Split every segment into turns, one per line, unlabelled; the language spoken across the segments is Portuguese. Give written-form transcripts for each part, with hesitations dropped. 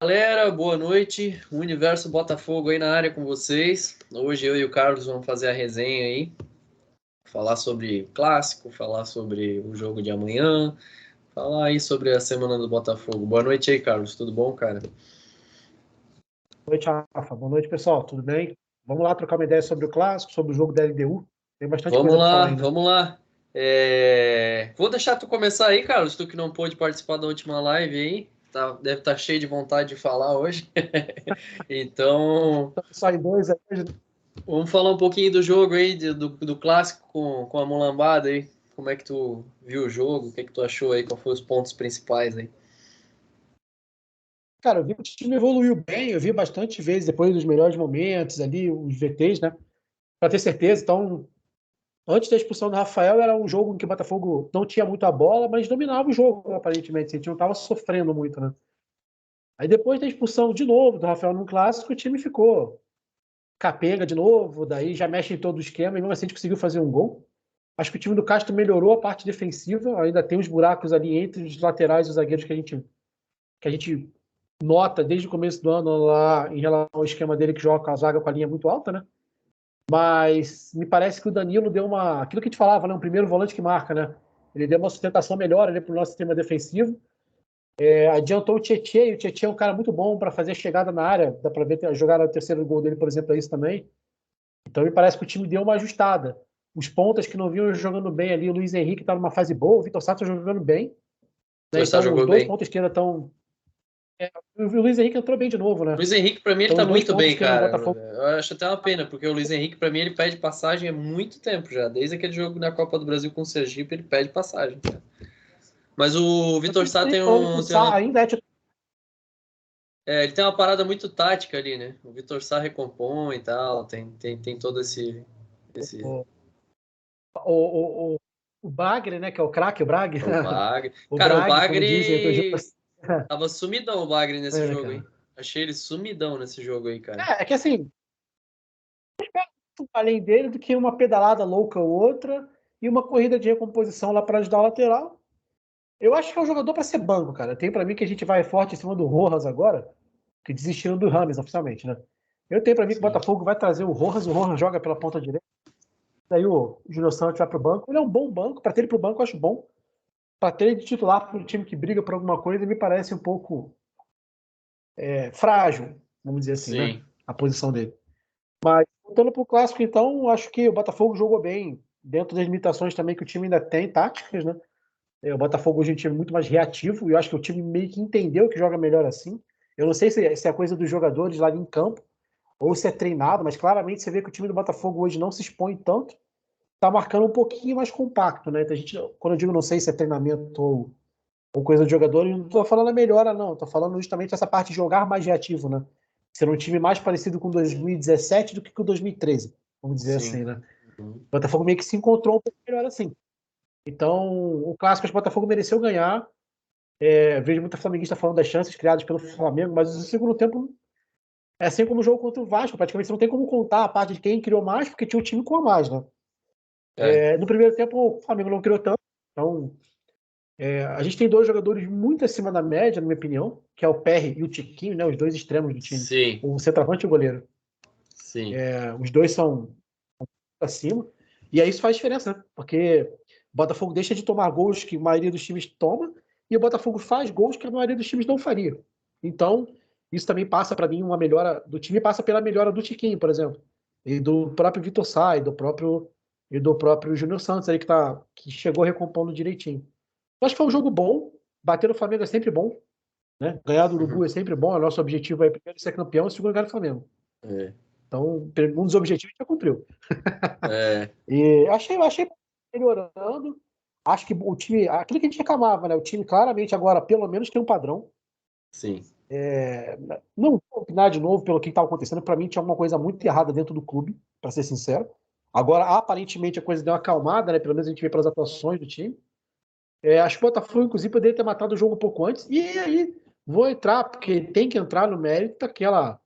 Galera, boa noite. O Universo Botafogo aí na área com vocês. Hoje eu e o Carlos vamos fazer a resenha aí, falar sobre o clássico, falar sobre o jogo de amanhã, falar aí sobre a semana do Botafogo. Boa noite aí, Carlos. Tudo bom, cara?
Boa noite, Rafa. Boa noite, pessoal. Tudo bem? Vamos lá trocar uma ideia sobre o clássico, sobre o jogo da LDU. Tem bastante
Vamos
coisa para falar
lá,
ainda.
vamos lá. Vou deixar tu começar aí, Carlos, tu que não pôde participar da última live aí. Deve estar cheio de vontade de falar hoje. Então,
Só em dois aí.
vamos falar um pouquinho do jogo aí, do clássico com a mulambada aí. Como é que tu viu o jogo? O que é que tu achou aí? Quais foram os pontos principais aí?
Cara, eu vi que o time evoluiu bem. Eu vi bastante vezes depois dos melhores momentos ali, os VTs, né? Para ter certeza. Então, antes da expulsão do Rafael, era um jogo em que o Botafogo não tinha muito a bola, mas dominava o jogo, aparentemente. A gente não estava sofrendo muito, né? Aí depois da expulsão de novo do Rafael no clássico, o time ficou capenga de novo. Daí já mexe em todo o esquema e mesmo assim a gente conseguiu fazer um gol. Acho que o time do Castro melhorou a parte defensiva, ainda tem uns buracos ali entre os laterais e os zagueiros que a gente nota desde o começo do ano lá em relação ao esquema dele que joga com a zaga com a linha muito alta, né? Mas me parece que o Danilo deu uma. Aquilo que a gente falava, né? Um primeiro volante que marca, né? Ele deu uma sustentação melhor ali para o nosso sistema defensivo. Adiantou o Tietchan, e o Tietchan é um cara muito bom para fazer a chegada na área. Dá para ver a jogada do terceiro gol dele, por exemplo, é isso também. Então me parece que o time deu uma ajustada. Os pontas que não vinham jogando bem ali, o Luiz Henrique está numa fase boa, o Vitor Sá está jogando bem.
O
Né?
Torçar
Então os
jogou
dois
bem.
pontas esquerda estão. O Luiz Henrique entrou bem de novo,
O
né?
Luiz Henrique, pra mim, ele
Então
tá
os dois
muito
pontas
bem,
esquerda do
cara.
Botafogo.
Eu acho até uma pena, porque o Luiz Henrique, pra mim, ele pede passagem há muito tempo já. Desde aquele jogo na Copa do Brasil com o Sergipe, ele pede passagem, cara. Mas o Vitor Sá tem
Falando que o
um, tem
Sá
uma,
ainda é titular.
ele tem uma parada muito tática ali, né? O Vitor Sá recompõe e tal, tem todo esse
O, o, o, o Bagre, né? Que é o craque, o Braga.
o Bagre.
O
Cara, o
Braga, como dizem.
Bagre tava sumidão, o Bagre nesse jogo, hein?
Cara.
Achei ele sumidão nesse jogo aí, cara.
É que assim, além dele do que uma pedalada louca ou outra e uma corrida de recomposição lá para ajudar o lateral. Eu acho que é um jogador para ser banco, cara. Tem para mim que a gente vai forte em cima do Rojas agora, que desistiram do Rames oficialmente, né? Eu tenho para mim que o
Sim.
Botafogo vai trazer o Rojas joga pela ponta direita, daí o Júnior Santos vai pro banco. Ele é um bom banco, para ter ele pro banco eu acho bom. Para ter ele de titular para um time que briga por alguma coisa me parece um pouco frágil, vamos dizer assim, né?
Sim.
A posição dele. Mas voltando pro clássico, então, acho que o Botafogo jogou bem, dentro das limitações também que o time ainda tem, táticas, né? O Botafogo hoje é um time muito mais reativo e eu acho que o time meio que entendeu que joga melhor assim. Eu não sei se é coisa dos jogadores lá em campo ou se é treinado, mas claramente você vê que o time do Botafogo hoje não se expõe tanto, tá marcando um pouquinho mais compacto, né? Então, quando eu digo não sei se é treinamento ou coisa de jogadores, não tô falando a melhora, não. Tô falando justamente essa parte de jogar mais reativo, né? Ser um time mais parecido com 2017 do que com 2013, vamos dizer
Sim.
assim, né?
Uhum.
O Botafogo meio que se encontrou um pouco melhor assim. Então, o clássico do Botafogo mereceu ganhar. Vejo muita flamenguista falando das chances criadas pelo Flamengo, mas o segundo tempo é assim como o jogo contra o Vasco. Praticamente você não tem como contar a parte de quem criou mais, porque tinha um time com a mais, né?
É.
No primeiro tempo, o Flamengo não criou tanto. Então, a gente tem dois jogadores muito acima da média, na minha opinião, que é o Perry e o Tiquinho, né? Os dois extremos do time.
Sim.
O centroavante e o goleiro.
Sim.
Os dois são acima. E aí isso faz diferença, né? Porque o Botafogo deixa de tomar gols que a maioria dos times toma e o Botafogo faz gols que a maioria dos times não faria. Então, isso também passa para mim uma melhora do time, passa pela melhora do Tiquinho, por exemplo, e do próprio Vitor Sá, e do próprio Júnior Santos aí que chegou recompondo direitinho. Eu acho que foi um jogo bom, bater no Flamengo é sempre bom, né? Ganhar do
Uhum.
Urubu é sempre bom, o nosso objetivo é primeiro ser campeão e segundo ganhar do Flamengo.
É.
Então, um dos objetivos a gente já cumpriu.
É.
E achei melhorando. Acho que o time, aquilo que a gente reclamava, né? O time claramente agora, pelo menos, tem um padrão.
Sim.
Não vou opinar de novo pelo que estava acontecendo. Para mim, tinha alguma coisa muito errada dentro do clube, para ser sincero. Agora, aparentemente, a coisa deu uma acalmada, né? Pelo menos a gente vê pelas atuações do time. Acho que o Botafogo, inclusive, poderia ter matado o jogo um pouco antes. E aí, vou entrar, porque tem que entrar no mérito daquela.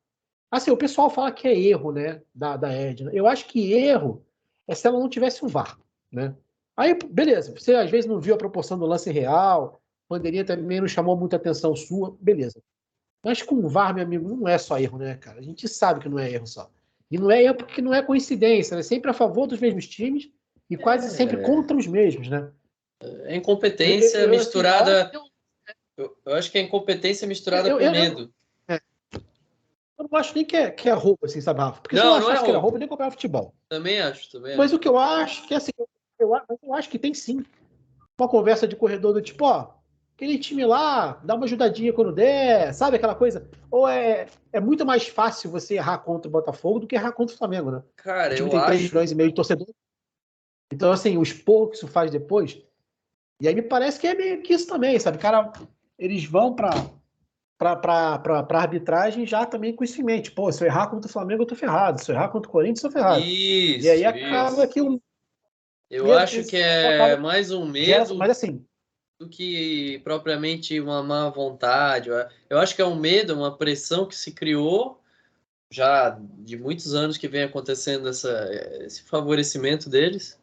Assim, o pessoal fala que é erro, né? Da Edna. Eu acho que erro é se ela não tivesse um VAR, né? Aí, beleza, você às vezes não viu a proporção do lance real, bandeirinha também não chamou muita atenção sua, beleza. Mas com o VAR, meu amigo, não é só erro, né, cara? A gente sabe que não é erro só. E não é erro porque não é coincidência, né? Sempre a favor dos mesmos times e quase sempre contra os mesmos, né?
É incompetência
Assim, a hora
misturada. Eu acho que é incompetência misturada com medo.
é, eu não acho nem que é roubo, assim, sabe, Rafa? Porque se eu
Não, não é
achasse que era
roubo.
roubo, eu nem comprava futebol.
Também acho, também
Mas
acho.
o que eu acho que, assim, eu acho que tem sim uma conversa de corredor do tipo, ó, aquele time lá, dá uma ajudadinha quando der, sabe aquela coisa? Ou é muito mais fácil você errar contra o Botafogo do que errar contra o Flamengo, né?
Cara,
O time
eu
tem 3
acho.
milhões e meio de torcedor. Então, assim, o expor que isso faz depois. E aí me parece que é meio que isso também, sabe? Cara, eles vão pra arbitragem já também com isso em mente. Pô, se eu errar contra o Flamengo, eu tô ferrado. Se eu errar contra o Corinthians, eu tô ferrado. E aí
Isso,
acaba
isso.
que o
Eu
medo
acho que
acaba
é mais um
gera.
medo
Mas assim,
do que propriamente uma má vontade. Eu acho que é um medo, uma pressão que se criou já de muitos anos que vem acontecendo esse favorecimento deles.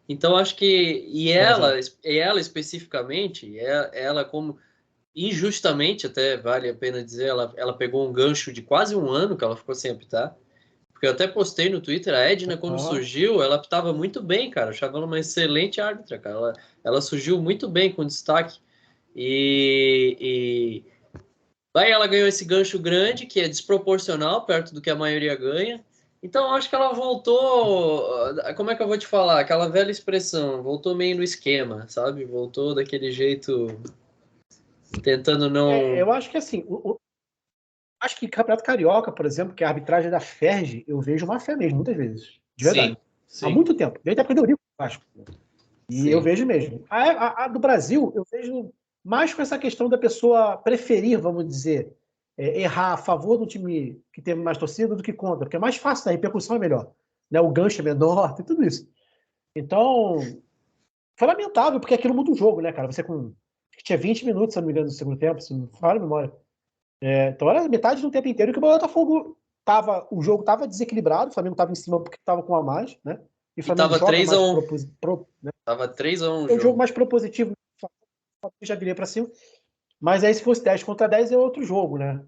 Então acho que
exato.
e ela especificamente, ela como injustamente até vale a pena dizer, ela pegou um gancho de quase um ano que ela ficou sem apitar. Porque eu até postei no Twitter, a Edna, quando
Ah,
surgiu, ela apitava muito bem, cara. Eu achava ela uma excelente árbitra, cara. Ela surgiu muito bem, com destaque. E aí ela ganhou esse gancho grande, que é desproporcional, perto do que a maioria ganha. Então, eu acho que ela voltou. Como é que eu vou te falar? Aquela velha expressão, voltou meio no esquema, sabe? Voltou daquele jeito, tentando não.
eu acho que assim, acho que Campeonato Carioca, por exemplo, que é a arbitragem da Ferge, eu vejo má fé mesmo, muitas vezes. De
Sim,
verdade. Há
sim,
muito tempo. Desde a época do Eurico Vasco. E eu
sim.
vejo mesmo. A do Brasil, eu vejo mais com essa questão da pessoa preferir, vamos dizer, errar a favor do time que tem mais torcida do que contra, porque é mais fácil, a repercussão é melhor. Né? O gancho é menor, tem tudo isso. Então, foi lamentável, porque aquilo muda o jogo, né, cara? Você com. Tinha 20 minutos, se não me engano, no segundo tempo, se não falha a memória. Então era metade do tempo inteiro que o Botafogo tava. O jogo tava desequilibrado, o Flamengo tava em cima porque tava com a mais, né? E o
E
Flamengo
tava
joga
três a
mais
um
né?
Tava 3-1 o
É um jogo
jogo.
mais propositivo, já viria para cima. Mas aí, se fosse 10 contra 10 é outro jogo, né?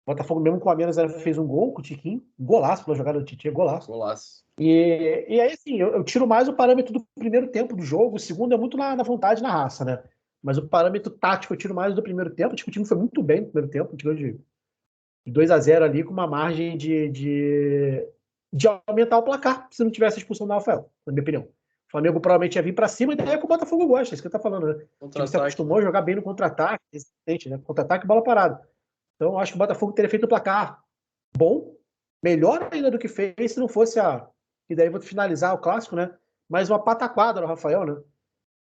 O Botafogo, mesmo com a menos, fez um gol com o Tiquinho. Um golaço pela jogada do Tiquinho, golaço.
Golaço.
E aí, assim, eu tiro mais o parâmetro do primeiro tempo do jogo. O segundo é muito na vontade, na raça, né? Mas o parâmetro tático eu tiro mais do primeiro tempo. Tipo, o time foi muito bem no primeiro tempo. Tirou de 2-0 ali, com uma margem de aumentar o placar, se não tivesse a expulsão do Rafael, na minha opinião. O Flamengo provavelmente ia vir para cima, e daí é que o Botafogo gosta, é isso que eu tô falando, né? O time se
Contra-ataque,
acostumou
né?
a jogar bem no contra-ataque, resistente, né? Contra-ataque e bola parada. Então, eu acho que o Botafogo teria feito o placar bom, melhor ainda do que fez, se não fosse a. E daí vou finalizar o clássico, né? Mas uma pataquada no Rafael, né?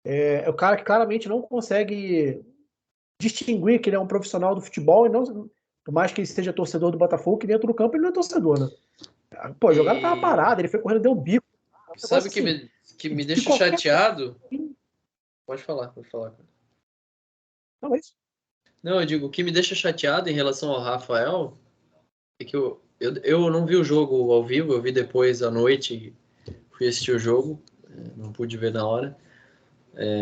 É o cara que claramente não consegue distinguir que ele é um profissional do futebol e não, por mais que ele seja torcedor do Botafogo, que dentro do campo ele não é torcedor, né? Pô, a jogada tava
E
parada, ele foi correndo, deu um bico. É um
sabe
negócio
o
assim,
que me
que
deixa
qualquer.
chateado? Pode falar, pode falar.
Não, é isso.
Não, eu digo, o que me deixa chateado em relação ao Rafael é que eu não vi o jogo ao vivo, eu vi depois à noite, fui assistir o jogo, não pude ver na hora,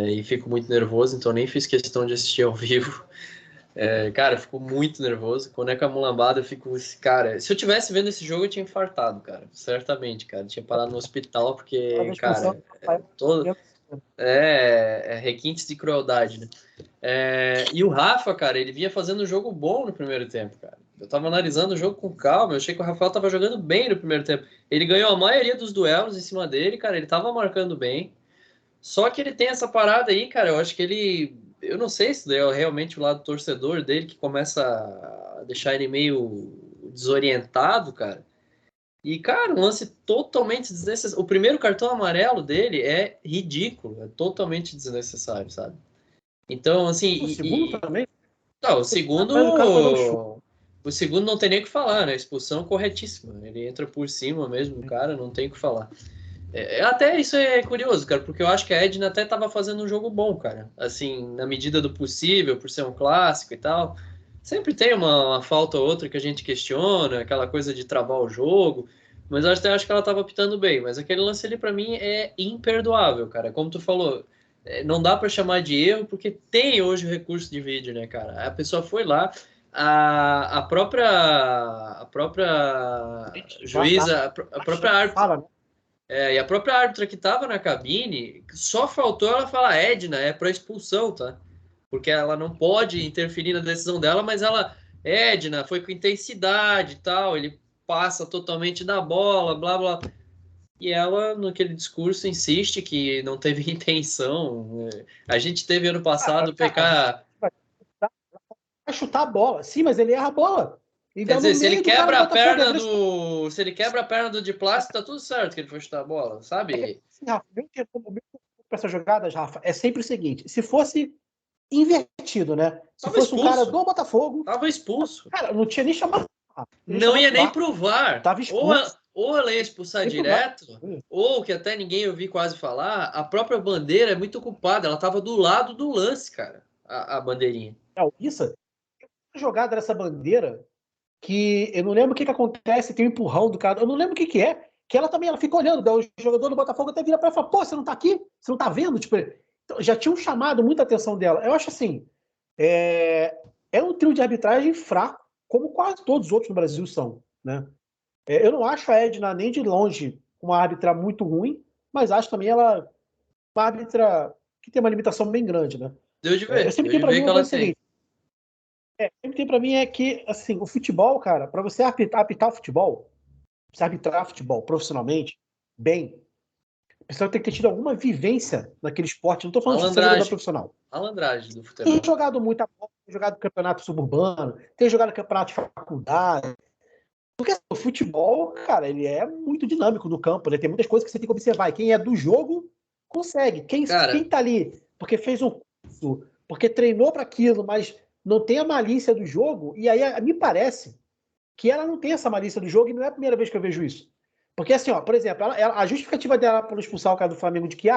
e fico muito nervoso, então nem fiz questão de assistir ao vivo. Cara, eu fico muito nervoso. Quando é com a mão lambada, eu fico. Cara, se eu tivesse vendo esse jogo, eu tinha infartado, cara. Certamente, cara. Eu tinha parado no hospital,
Fala da
porque,
expulsão
cara,
do Rafael.
requintes de crueldade, né? E o Rafa, cara, ele vinha fazendo um jogo bom no primeiro tempo, cara. Eu tava analisando o jogo com calma, eu achei que o Rafael tava jogando bem no primeiro tempo. Ele ganhou a maioria dos duelos em cima dele, cara, ele tava marcando bem. Só que ele tem essa parada aí, cara, eu acho que ele. Eu não sei se é realmente o lado torcedor dele que começa a deixar ele meio desorientado, cara. E, cara, um lance totalmente desnecessário. O primeiro cartão amarelo dele é ridículo, é totalmente desnecessário, sabe? Então, assim,
O segundo também.
não,
Mas o cara foi dar um chute.
o segundo não tem nem o que falar, né? Expulsão corretíssima. Ele entra por cima mesmo do cara, não tem o que falar. Até isso é curioso, cara, porque eu acho que a Edna até tava fazendo um jogo bom, cara. Assim, na medida do possível, por ser um clássico e tal. Sempre tem uma falta ou outra que a gente questiona, aquela coisa de travar o jogo. Mas eu até acho que ela tava optando bem. Mas aquele lance ali, pra mim, é imperdoável, cara. Como tu falou, não dá pra chamar de erro, porque tem hoje o recurso de vídeo, né, cara? A pessoa foi lá. a própria juíza, a própria árbitra,
Fala, né?
e a própria árbitra que estava na cabine, só faltou ela falar, Edna, é para expulsão, tá? Porque ela não pode interferir na decisão dela, mas ela, Edna, foi com intensidade e tal, ele passa totalmente da bola, blá blá. E ela, naquele discurso, insiste que não teve intenção. A gente teve ano passado o PK.
Vai chutar a bola. Sim, mas ele erra a bola. Ele
Quer
dá no
dizer, se ele
meio do cara
quebra
do
a
Botafogo.
perna do. Se ele quebra a perna do de plástico, tá tudo certo que ele foi chutar a bola, sabe?
Assim, Rafa, meu tempo para essas jogadas, Rafa, é sempre o seguinte: se fosse invertido, né? Se
Tava
fosse um cara
expulso.
do Botafogo,
Tava expulso.
cara, não tinha nem chamado. Nem
Não
chamado
ia
o
nem
VAR.
pro VAR.
Tava expulso.
Ou ela ia expulsar
Nem pro VAR.
direto, ou que até ninguém ouvi quase falar, a própria bandeira é muito culpada. Ela tava do lado do lance, cara. A bandeirinha.
Não, isso, a jogada dessa bandeira, que eu não lembro o que acontece, tem um empurrão do cara, eu não lembro o que é, que ela também, ela fica olhando, daí o jogador do Botafogo até vira pra ela e fala, pô, você não tá aqui? Você não tá vendo? Tipo, então, já tinham chamado muita atenção dela. Eu acho assim, é um trio de arbitragem fraco, como quase todos os outros no Brasil são, né? Eu não acho a Edna nem de longe uma árbitra muito ruim, mas acho também ela uma árbitra que tem uma limitação bem grande, né? Eu sempre
Deu
tenho
de
para
ver
mim
que
uma
ela
coisa
tem.
seguinte, sempre tem para mim é que, assim, o futebol, cara, para você apitar o futebol, você arbitrar futebol profissionalmente, bem, a pessoa tem que ter tido alguma vivência naquele esporte. Não tô falando de ser jogador
Malandragem.
profissional.
Malandragem do
Tem
futebol.
jogado muita bola, tem jogado campeonato suburbano, tem jogado campeonato de faculdade. Porque assim, o futebol, cara, ele é muito dinâmico no campo, né? Tem muitas coisas que você tem que observar. E quem é do jogo consegue. Quem
Cara,
tá ali porque fez um curso, porque treinou para aquilo, mas não tem a malícia do jogo, e aí me parece que ela não tem essa malícia do jogo, e não é a primeira vez que eu vejo isso. Porque assim, ó, por exemplo, a justificativa dela para expulsar o cara do Flamengo de que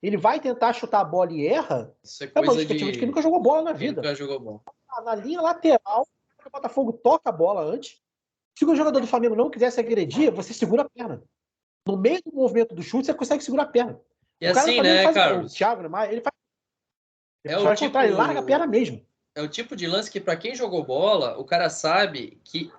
ele vai tentar chutar a bola e erra,
isso é
é uma
coisa
justificativa de que
de
nunca jogou bola na
quem
vida.
nunca jogou bom.
Na linha lateral, o Botafogo toca a bola antes. Se o jogador do Flamengo não quisesse agredir, você segura a perna. No meio do movimento do chute, você consegue segurar a perna.
E
O cara do
assim,
Flamengo
né,
faz o
Carlos?
Thiago, né, ele
É o
faz o contrário, ele larga a perna
tipo,
mesmo.
é o tipo de lance que para quem jogou bola, o cara sabe que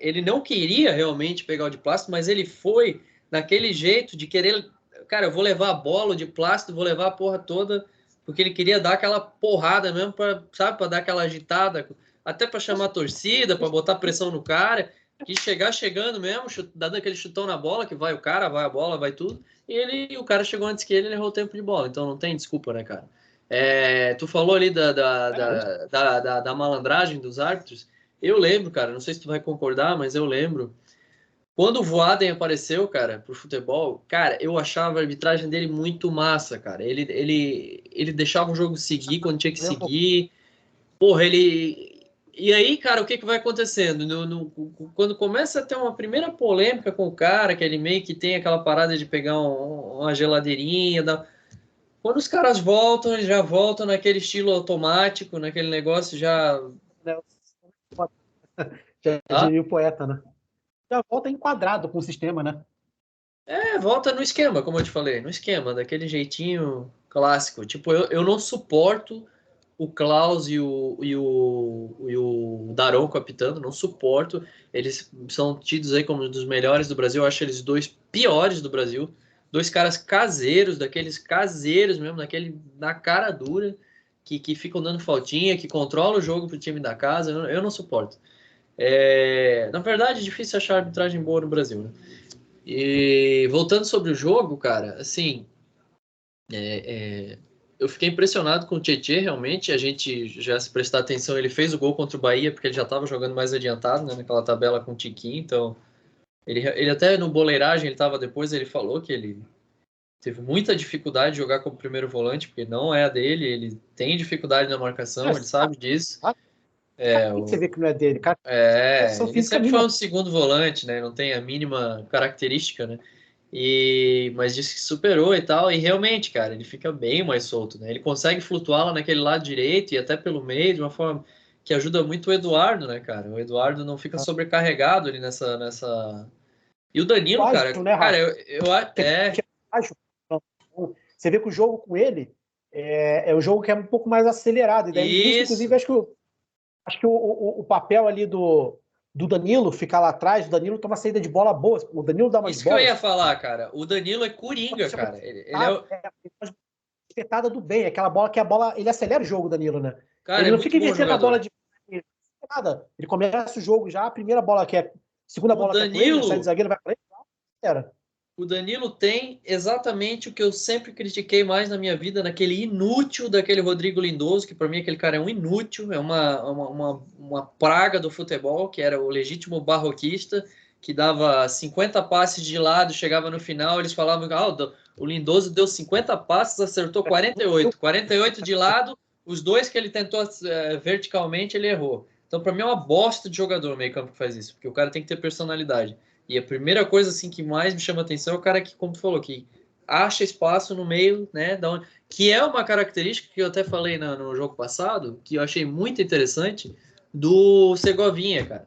ele não queria realmente pegar o de plástico, mas ele foi naquele jeito de querer, cara, eu vou levar a bola de plástico, vou levar a porra toda, porque ele queria dar aquela porrada mesmo para, sabe, para dar aquela agitada, até para chamar a torcida, para botar pressão no cara, que chegar chegando mesmo, dando aquele chutão na bola, que vai o cara, vai a bola, vai tudo, e o cara chegou antes que ele errou o tempo de bola, então não tem desculpa, né, cara? Tu falou ali da malandragem dos árbitros. Eu lembro, cara, não sei se tu vai concordar, mas eu lembro. Quando o Voaden apareceu, cara, pro futebol, cara, eu achava a arbitragem dele muito massa, cara. Ele deixava o jogo seguir quando tinha que seguir. Porra, ele. E aí, cara, o que que vai acontecendo? Quando começa a ter uma primeira polêmica com o cara, que ele meio que tem aquela parada de pegar uma geladeirinha. Quando os caras voltam, eles já voltam naquele estilo automático, naquele negócio já.
Já
Ah,
diria o poeta, né? Já volta enquadrado com o sistema, né?
volta no esquema, como eu te falei, no esquema, daquele jeitinho clássico. Tipo, eu não suporto o Klaus e o Daronco apitando, não suporto. Eles são tidos aí como um dos melhores do Brasil. Eu acho eles dois piores do Brasil. Dois caras caseiros, daqueles caseiros mesmo, daquele na cara dura, que ficam dando faltinha, que controla o jogo pro time da casa. Eu não suporto. Na verdade, é difícil achar arbitragem boa no Brasil, né? E voltando sobre o jogo, cara, assim, eu fiquei impressionado com o Tietê, realmente. A gente já se prestar atenção, ele fez o gol contra o Bahia, porque ele já estava jogando mais adiantado, né, naquela tabela com o Tiquinho. Então, ele até no boleiragem, ele estava depois, ele falou que ele teve muita dificuldade de jogar como primeiro volante, porque não é a dele, ele tem dificuldade na marcação, ele sabe disso.
Você vê que não é dele, cara. São
Ele
física
sempre foi
mínima.
um segundo volante, né? Não tem a mínima característica, né? Mas disse que superou e tal, e realmente, cara, ele fica bem mais solto, né? Ele consegue flutuar lá naquele lado direito e até pelo meio, de uma forma que ajuda muito o Eduardo, né, cara? O Eduardo não fica sobrecarregado ali nessa. E o
O
Danilo,
ágil,
cara,
né,
cara,
Rafa?
é.
Ágil. Você vê que o jogo com ele é um jogo que é um pouco mais acelerado. E daí, nisso, inclusive,
Isso.
acho que Acho que o papel ali do Danilo ficar lá atrás, o Danilo toma saída de bola boa. O Danilo dá umas
Isso que eu
bolas.
ia falar, cara. O Danilo é coringa, cara. Ele é o...
Espetada do bem, aquela bola que a bola. Ele acelera o jogo, Danilo, né?
Cara,
Ele
é
não
muito
fica
bom
invertendo a bola
jogador.
de nada. Ele começa o jogo já, a primeira bola que é. Segunda
O
bola que é com ele, né? Sai do
Danilo,
zagueiro, vai pra ele. Era.
o Danilo tem exatamente o que eu sempre critiquei mais na minha vida, naquele inútil daquele Rodrigo Lindoso, que para mim aquele cara é um inútil, é uma praga do futebol, que era o legítimo barroquista, que dava 50 passes de lado, chegava no final, eles falavam que o Lindoso deu 50 passes, acertou 48. 48 de lado, os dois que ele tentou verticalmente, ele errou. Então, para mim, é uma bosta de jogador o meio-campo que faz isso, porque o cara tem que ter personalidade. E a primeira coisa assim que mais me chama a atenção é o cara que, como tu falou, que acha espaço no meio, né? Que é uma característica que eu até falei no jogo passado, que eu achei muito interessante, do Segovinha, cara.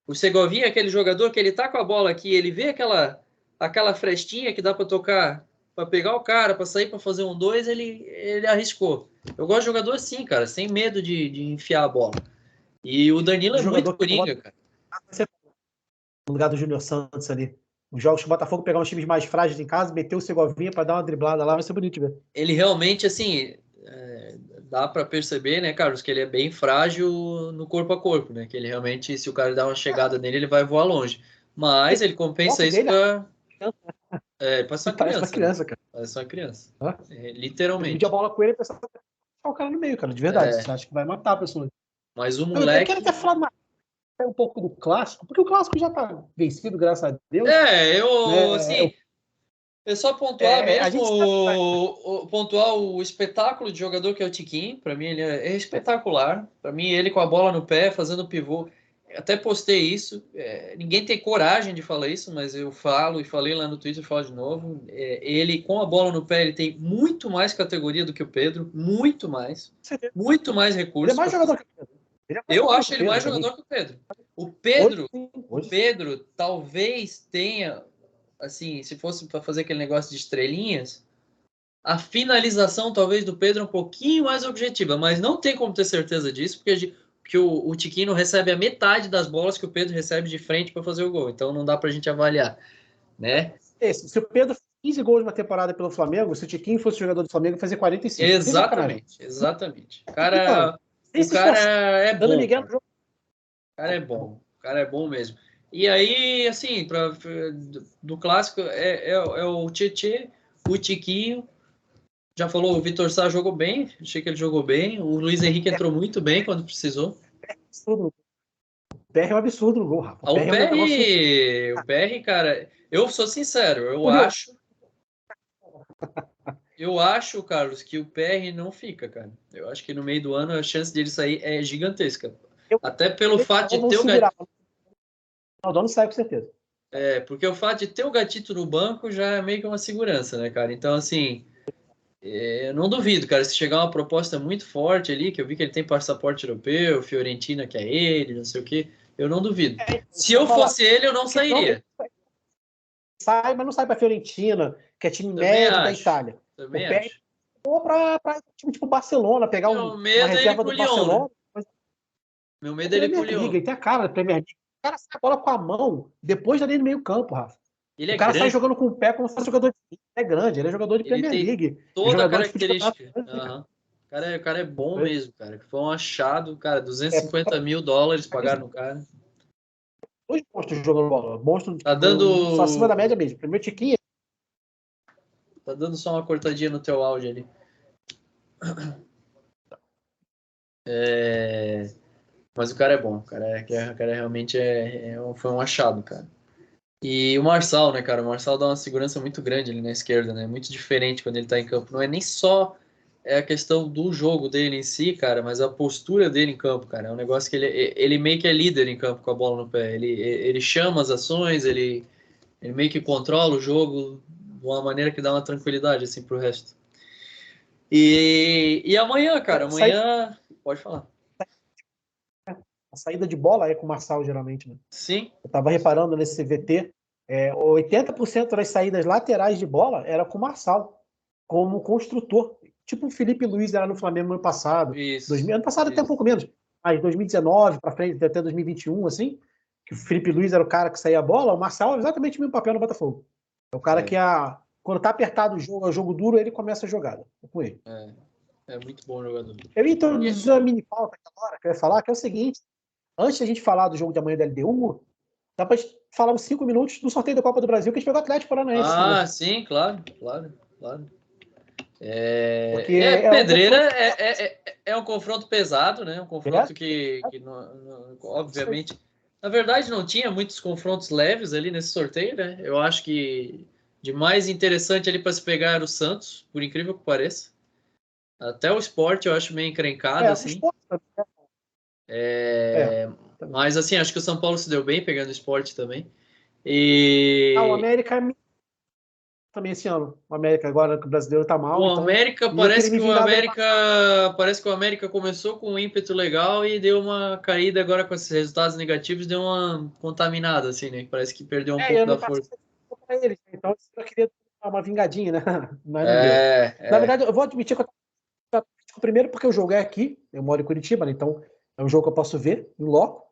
O Segovinha é aquele jogador que ele tá com a bola aqui, ele vê aquela frestinha que dá para tocar, para pegar o cara, para sair para fazer 1-2, ele arriscou. Eu gosto de jogador assim, cara, sem medo de enfiar a bola. E o Danilo
O
é muito
jogador que
coringa, cara.
no lugar do Júnior Santos ali. Os jogos que o Botafogo pegar uns times mais frágeis em casa, meter o Segovinha pra dar uma driblada lá, vai ser bonito de ver.
Ele realmente, assim, dá para perceber, né, Carlos, que ele é bem frágil no corpo a corpo, né? Que ele realmente, se o cara dar uma chegada nele, ele vai voar longe. Mas ele compensa
O
isso
dele
com parece
e
uma
parece uma
criança, né?
criança, cara.
Parece uma criança.
Hã? Divide a
Literalmente.
bola com ele e pensa o cara no meio, cara, de verdade.
É,
Você acha que vai matar a pessoa.
mas o
Eu quero
moleque.
até falar um pouco do clássico, porque o clássico já tá vencido, graças a Deus.
Eu,
Né?
assim, é só pontuar
A
mesmo,
gente sabe.
pontuar o espetáculo de jogador que é o Tiquinho. Para mim, ele é espetacular. Para mim, ele com a bola no pé, fazendo pivô. Até postei isso. Ninguém tem coragem de falar isso, mas eu falo e falei lá no Twitter, falo de novo. Ele com a bola no pé, ele tem muito mais categoria do que o Pedro, muito mais
Ele é
recursos
mais
para
jogador
fazer.
que o Pedro. Ele é mais
Eu
jogador
acho
que o
ele
Pedro,
mais
pra mim.
jogador que o Pedro. O
Hoje
Pedro,
sim,
o
hoje sim.
Pedro talvez tenha, assim, se fosse para fazer aquele negócio de estrelinhas, a finalização talvez do Pedro é um pouquinho mais objetiva, mas não tem como ter certeza disso, porque o Tiquinho recebe a metade das bolas que o Pedro recebe de frente para fazer o gol. Então não dá para a gente avaliar, né?
Se o Pedro fez 15 gols na temporada pelo Flamengo, se o Tiquinho fosse jogador do Flamengo, ia fazer 45. Sem sacanagem.
Exatamente, exatamente.
Mano, sem
O
se
cara
esforçar,
é
dando
bom,
Miguel
cara.
no jogo.
O cara é bom. O cara é bom mesmo. E aí, assim, do clássico é o Tietê, o Tiquinho. Já falou, o Vitor Sá jogou bem, achei que ele jogou bem. O Luiz Henrique entrou muito bem quando precisou.
Absurdo. O PR é um absurdo no gol, Rafa. O
O
PR é um negócio.
PR, cara, eu sou sincero,
Curioso.
eu acho, Carlos, que o PR não fica, cara. Eu acho que no meio do ano a chance dele sair é gigantesca. Até pelo fato de
Vão
ter o
segurar.
gatito,
O dono sai com certeza.
porque o fato de ter o gatito no banco já é meio que uma segurança, né, cara? Então, assim, eu não duvido, cara, se chegar uma proposta muito forte ali, que eu vi que ele tem passaporte europeu, Fiorentina que é ele, não sei o quê, eu não duvido. Se eu fosse ele, eu não sairia.
Sai, mas não sai para Fiorentina, que é time
Também
médio da
acho.
Itália.
Também
O PR
acho.
ou para time tipo Barcelona, pegar
Meu
uma
medo é ele
reserva
pro
do
Lyon, né?
Barcelona.
Meu
É
medo é ele pro
Premier League,
Lyon.
ele tem a cara da Premier League. O cara sai a bola com a mão, depois da linha no meio campo, Rafa.
Ele
O
é
cara sai
grande.
jogando com o pé como se fosse jogador de... É grande, ele é jogador de
Ele
Premier
tem
League. É
toda a
jogador de futebol.
característica. Aham. O cara é bom mesmo, cara. Foi um achado, cara. 250 mil dólares pagaram no cara.
Dois monstros jogando bola. Monstro
Tá
só acima da
dando.
média mesmo. Primeiro Tiquinho.
Tá dando só uma cortadinha no teu áudio ali. Mas o cara é bom. O cara realmente foi um achado, cara. E o Marçal, né, cara? O Marçal dá uma segurança muito grande ali na esquerda, né? Muito diferente quando ele tá em campo. Não é nem só a questão do jogo dele em si, cara, mas a postura dele em campo, cara. É um negócio que ele meio que é líder em campo com a bola no pé. Ele chama as ações, ele meio que controla o jogo de uma maneira que dá uma tranquilidade, assim, pro resto. E amanhã, cara, amanhã. Pode falar.
A saída de bola é com o Marçal, geralmente, né?
Sim.
Eu estava reparando nesse VT, 80% das saídas laterais de bola era com o Marçal, como construtor. Tipo o Felipe Luiz era no Flamengo no ano passado.
Isso.
Ano passado até um pouco menos. mas 2019 para frente, até 2021, assim, que o Felipe Luiz era o cara que saía a bola, o Marçal é exatamente o mesmo papel no Botafogo. É o cara que, quando tá apertado o jogo, é o jogo duro, ele começa a jogada. É com ele.
É muito bom jogador.
Eu ia introduzir uma mini pauta agora, que eu ia falar, que é o seguinte: antes da gente falar do jogo de amanhã da LDU, dá pra falar uns 5 minutos do sorteio da Copa do Brasil, que a gente pegou o Atlético Paranaense.
Sim, claro.
Porque
Pedreira é um confronto pesado, né? Um confronto que obviamente, na verdade, não tinha muitos confrontos leves ali nesse sorteio, né? Eu acho que de mais interessante ali para se pegar era o Santos, por incrível que pareça. Até o Sport eu acho meio encrencado, assim. Mas assim, acho que o São Paulo se deu bem pegando o Sport também.
O América também esse ano. O América agora que o brasileiro tá mal.
O América parece que o América começou com um ímpeto legal e deu uma caída agora com esses resultados negativos, deu uma contaminada, assim, né? Parece que perdeu um pouco da força.
Eles, então eu queria dar uma vingadinha, né? Mas não deu. Na verdade, eu vou admitir que eu tô primeiro porque o jogo é aqui, eu moro em Curitiba, né? Então é um jogo que eu posso ver em loco.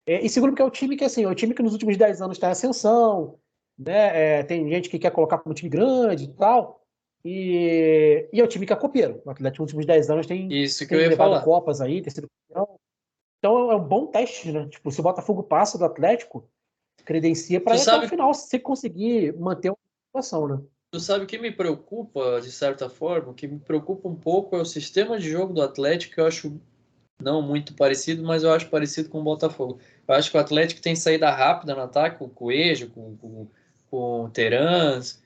E segundo porque é o time que, assim, é o time que nos últimos 10 anos está em ascensão, né? Tem gente que quer colocar como time grande e tal. E é o time que é copeiro. O Atlético nos últimos 10 anos tem levado Copas aí, tem sido campeão. Então é um bom teste, né? Tipo, se o Botafogo passa do Atlético, credencia para ir até o final, se conseguir manter uma situação, né?
Tu sabe o que me preocupa, de certa forma? O que me preocupa um pouco é o sistema de jogo do Atlético, que eu acho não muito parecido, mas eu acho parecido com o Botafogo. Eu acho que o Atlético tem saída rápida no ataque, com o Coelho, com o Terans.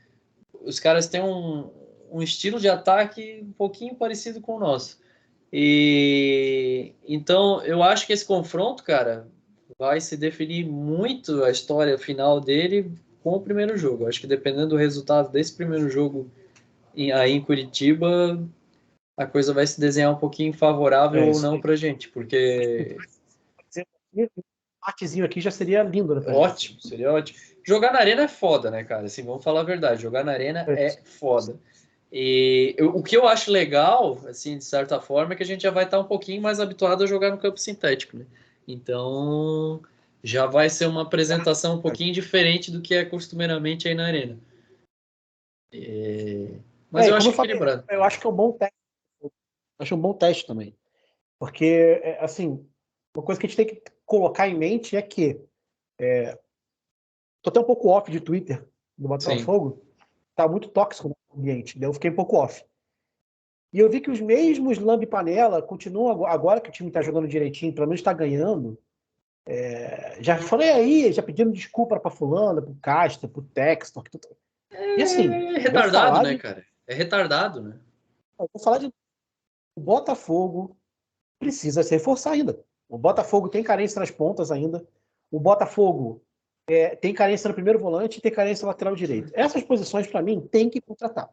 Os caras têm um estilo de ataque um pouquinho parecido com o nosso. E então eu acho que esse confronto, cara, vai se definir muito a história final dele com o primeiro jogo. Eu acho que dependendo do resultado desse primeiro jogo aí em Curitiba, a coisa vai se desenhar um pouquinho favorável ou não pra gente, porque
um empatezinho aqui já seria lindo, né?
ótimo, seria ótimo. Jogar na arena é foda, né, cara? Assim, vamos falar a verdade, jogar na arena é foda. E o que eu acho legal, assim, de certa forma, é que a gente já vai estar um pouquinho mais habituado a jogar no campo sintético, né? Então, já vai ser uma apresentação um pouquinho diferente do que é costumeiramente aí na arena. Mas eu acho equilibrado.
Eu acho que é um bom teste. Acho um bom teste também. Porque, assim, uma coisa que a gente tem que colocar em mente é que tô até um pouco off de Twitter do Botafogo, tá muito tóxico no ambiente, eu fiquei um pouco off. E eu vi que os mesmos lambe-panela continuam, agora que o time tá jogando direitinho, pelo menos tá ganhando, já falei aí, já pedindo desculpa pra fulana, pro Castro, pro Textor. E assim,
é retardado, né, cara? É retardado, né?
Eu vou falar de o Botafogo precisa se reforçar ainda. O Botafogo tem carência nas pontas ainda. O Botafogo tem carência no primeiro volante e tem carência no lateral direito. Essas posições, para mim, tem que contratar.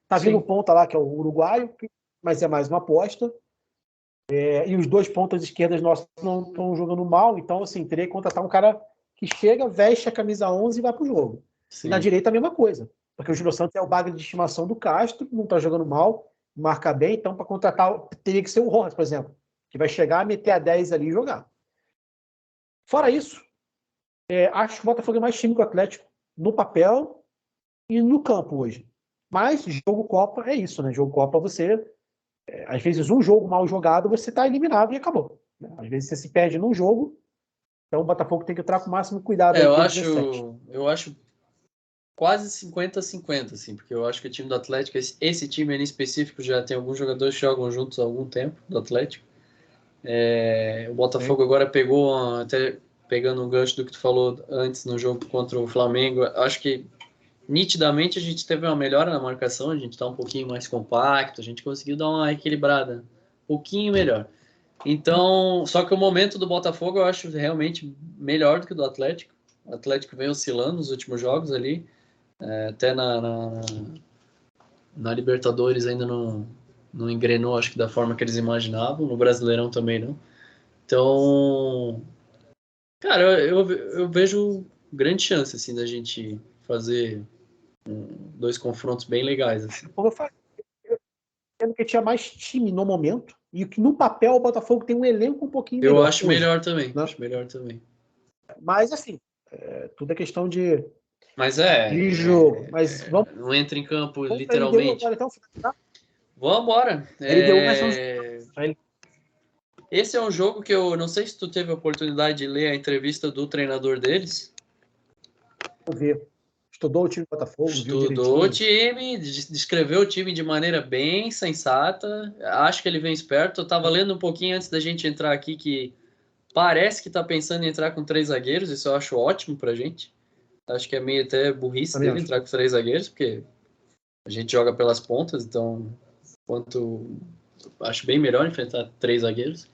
Tá vindo um ponta lá, que é o uruguaio, mas é mais uma aposta. E os dois pontas esquerdas nossos não estão jogando mal, então, assim, teria que contratar um cara que chega, veste a camisa 11 e vai pro jogo. Sim. E na direita a mesma coisa. Porque o Júlio Santos é o bagre de estimação do Castro, não tá jogando mal, marca bem, então para contratar teria que ser o Rojas, por exemplo, que vai chegar, meter a 10 ali e jogar. Fora isso, acho que o Botafogo é mais time que o Atlético no papel e no campo hoje. Mas jogo Copa é isso, né? Jogo Copa você, às vezes um jogo mal jogado, você tá eliminado e acabou. Às vezes você se perde num jogo, então o Botafogo tem que entrar com o máximo cuidado.
Eu acho quase 50-50, assim, porque eu acho que o time do Atlético, esse time em específico, já tem alguns jogadores que jogam juntos há algum tempo, do Atlético. O Botafogo agora pegou, até pegando um gancho do que tu falou antes no jogo contra o Flamengo, acho que nitidamente a gente teve uma melhora na marcação, a gente está um pouquinho mais compacto, a gente conseguiu dar uma equilibrada, um pouquinho melhor. Então, só que o momento do Botafogo eu acho realmente melhor do que o do Atlético. O Atlético vem oscilando nos últimos jogos ali, até na Libertadores ainda não engrenou, acho que da forma que eles imaginavam, no Brasileirão também não. Então, cara, eu vejo grande chance assim da gente fazer dois confrontos bem legais assim.
Como eu falei, eu que tinha mais time no momento, e que no papel o Botafogo tem um elenco um pouquinho melhor.
Eu acho
hoje,
melhor também.
né?
Acho melhor também.
Mas, assim, tudo é questão de
Mas
jogo. Mas vamos
não entra em campo
para a LDU
literalmente.
agora, então. Tá?
Vamos embora.
A LDU vai ser
Esse é um jogo que eu não sei se tu teve a oportunidade de ler a entrevista do treinador deles.
Vamos ver. Estudou o time do Botafogo, viu
Estudou o
direitinho.
time, descreveu o time de maneira bem sensata. Acho que ele vem esperto. Eu estava lendo um pouquinho antes da gente entrar aqui que parece que está pensando em entrar com 3 zagueiros. Isso eu acho ótimo pra gente. Acho que é meio até burrice
Também
dele
acho.
entrar com 3 zagueiros, porque a gente joga pelas pontas, então acho bem melhor enfrentar 3 zagueiros.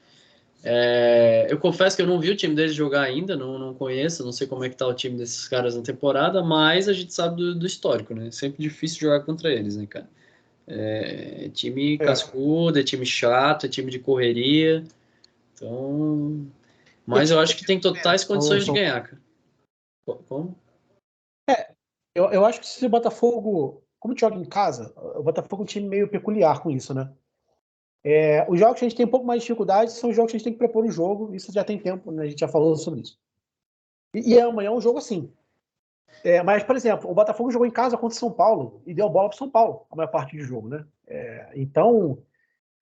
Eu confesso que eu não vi o time deles jogar ainda, não conheço, não sei como é que tá o time desses caras na temporada, mas a gente sabe do histórico, né? É sempre difícil jogar contra eles, né, cara? É time cascudo, é time chato, é time de correria. Então. Mas eu acho que tem totais condições de ganhar, cara. Como?
Eu acho que se o Botafogo, como joga em casa, o Botafogo é um time meio peculiar com isso, né? Os jogos que a gente tem um pouco mais de dificuldade são os jogos que a gente tem que propor o jogo, isso já tem tempo, né? A gente já falou sobre isso. E amanhã é um jogo assim. Mas, por exemplo, o Botafogo jogou em casa contra o São Paulo e deu bola para o São Paulo a maior parte do jogo, né? Então,